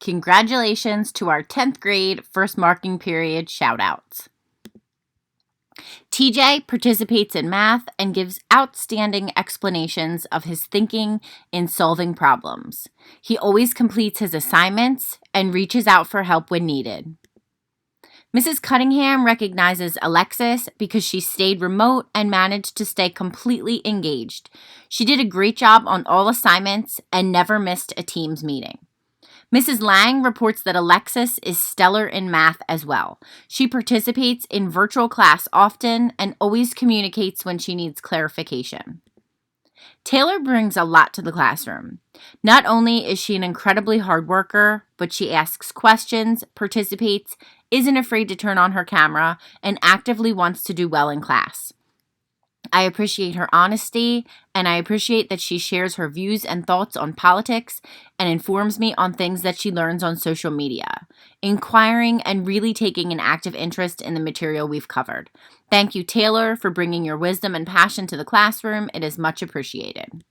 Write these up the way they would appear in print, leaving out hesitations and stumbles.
Congratulations to our 10th grade first marking period shout-outs. TJ participates in math and gives outstanding explanations of his thinking in solving problems. He always completes his assignments and reaches out for help when needed. Mrs. Cunningham recognizes Alexis because she stayed remote and managed to stay completely engaged. She did a great job on all assignments and never missed a Teams meeting. Mrs. Lang reports that Alexis is stellar in math as well. She participates in virtual class often and always communicates when she needs clarification. Taylor brings a lot to the classroom. Not only is she an incredibly hard worker, but she asks questions, participates, isn't afraid to turn on her camera, and actively wants to do well in class. I appreciate her honesty, and I appreciate that she shares her views and thoughts on politics and informs me on things that she learns on social media, inquiring and really taking an active interest in the material we've covered. Thank you, Taylor, for bringing your wisdom and passion to the classroom. It is much appreciated.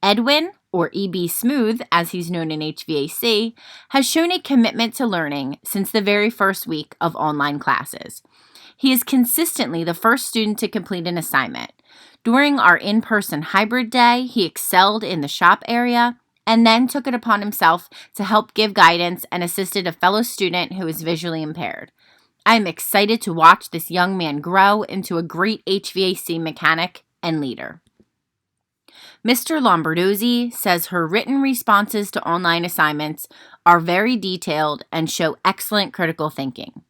Edwin, or EB Smooth, as he's known in HVAC, has shown a commitment to learning since the very first week of online classes. He is consistently the first student to complete an assignment. During our in-person hybrid day, he excelled in the shop area and then took it upon himself to help give guidance and assisted a fellow student who is visually impaired. I am excited to watch this young man grow into a great HVAC mechanic and leader. Mr. Lombardozzi says her written responses to online assignments are very detailed and show excellent critical thinking.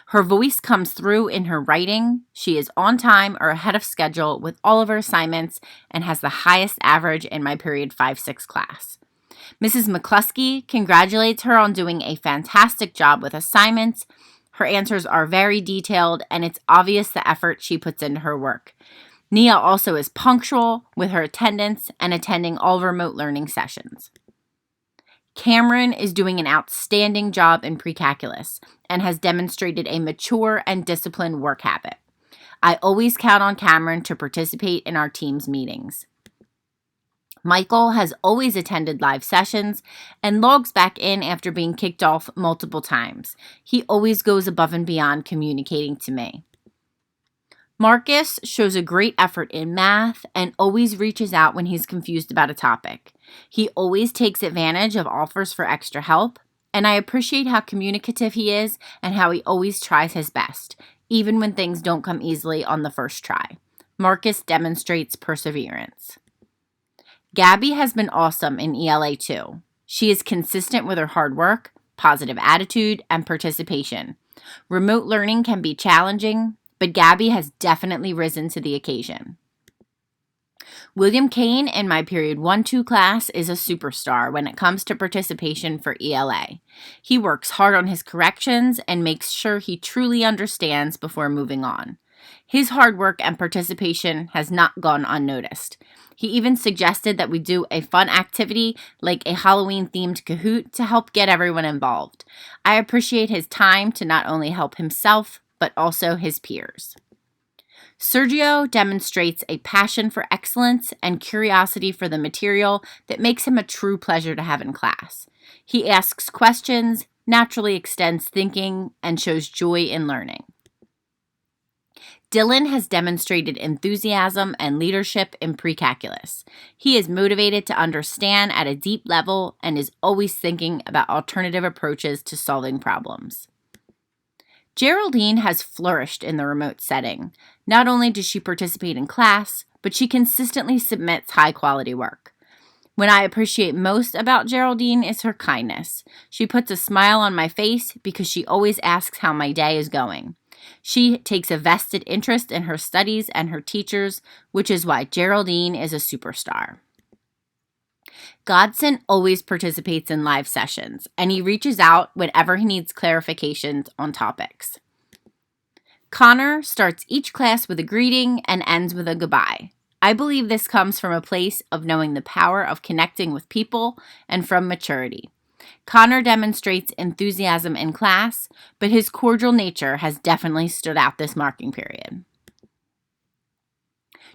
Her voice comes through in her writing. She is on time or ahead of schedule with all of her assignments and has the highest average in my period 5-6 class. Mrs. McCluskey congratulates her on doing a fantastic job with assignments. Her answers are very detailed and it's obvious the effort she puts into her work. Nia also is punctual with her attendance and attending all remote learning sessions. Cameron is doing an outstanding job in pre-calculus and has demonstrated a mature and disciplined work habit. I always count on Cameron to participate in our team's meetings. Michael has always attended live sessions and logs back in after being kicked off multiple times. He always goes above and beyond communicating to me. Marcus shows a great effort in math and always reaches out when he's confused about a topic. He always takes advantage of offers for extra help, and I appreciate how communicative he is and how he always tries his best, even when things don't come easily on the first try. Marcus demonstrates perseverance. Gabby has been awesome in ELA too. She is consistent with her hard work, positive attitude, and participation. Remote learning can be challenging, but Gabby has definitely risen to the occasion. William Kane in my period 1-2 class is a superstar when it comes to participation for ELA. He works hard on his corrections and makes sure he truly understands before moving on. His hard work and participation has not gone unnoticed. He even suggested that we do a fun activity like a Halloween-themed Kahoot to help get everyone involved. I appreciate his time to not only help himself, but also his peers. Sergio demonstrates a passion for excellence and curiosity for the material that makes him a true pleasure to have in class. He asks questions, naturally extends thinking, and shows joy in learning. Dylan has demonstrated enthusiasm and leadership in pre-calculus. He is motivated to understand at a deep level and is always thinking about alternative approaches to solving problems. Geraldine has flourished in the remote setting. Not only does she participate in class, but she consistently submits high-quality work. What I appreciate most about Geraldine is her kindness. She puts a smile on my face because she always asks how my day is going. She takes a vested interest in her studies and her teachers, which is why Geraldine is a superstar. Godson always participates in live sessions, and he reaches out whenever he needs clarifications on topics. Connor starts each class with a greeting and ends with a goodbye. I believe this comes from a place of knowing the power of connecting with people and from maturity. Connor demonstrates enthusiasm in class, but his cordial nature has definitely stood out this marking period.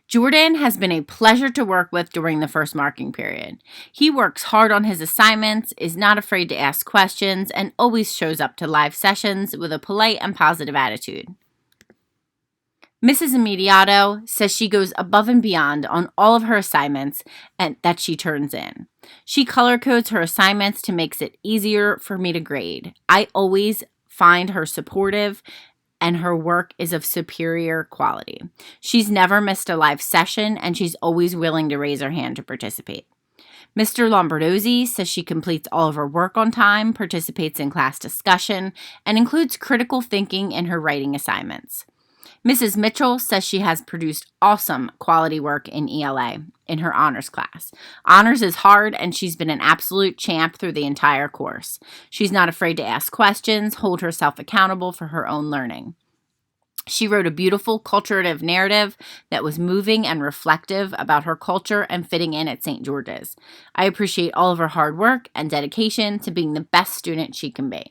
Jordan has been a pleasure to work with during the first marking period. He works hard on his assignments, is not afraid to ask questions, and always shows up to live sessions with a polite and positive attitude. Mrs. Immediato says she goes above and beyond on all of her assignments and that she turns in. She color codes her assignments to make it easier for me to grade. I always find her supportive and her work is of superior quality. She's never missed a live session and she's always willing to raise her hand to participate. Mr. Lombardozzi says she completes all of her work on time, participates in class discussion, and includes critical thinking in her writing assignments. Mrs. Mitchell says she has produced awesome quality work in ELA in her honors class. Honors is hard, and she's been an absolute champ through the entire course. She's not afraid to ask questions, hold herself accountable for her own learning. She wrote a beautiful culturative narrative that was moving and reflective about her culture and fitting in at St. George's. I appreciate all of her hard work and dedication to being the best student she can be.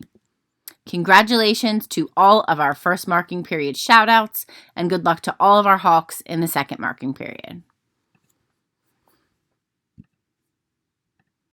Congratulations to all of our first marking period shout-outs, and good luck to all of our Hawks in the second marking period.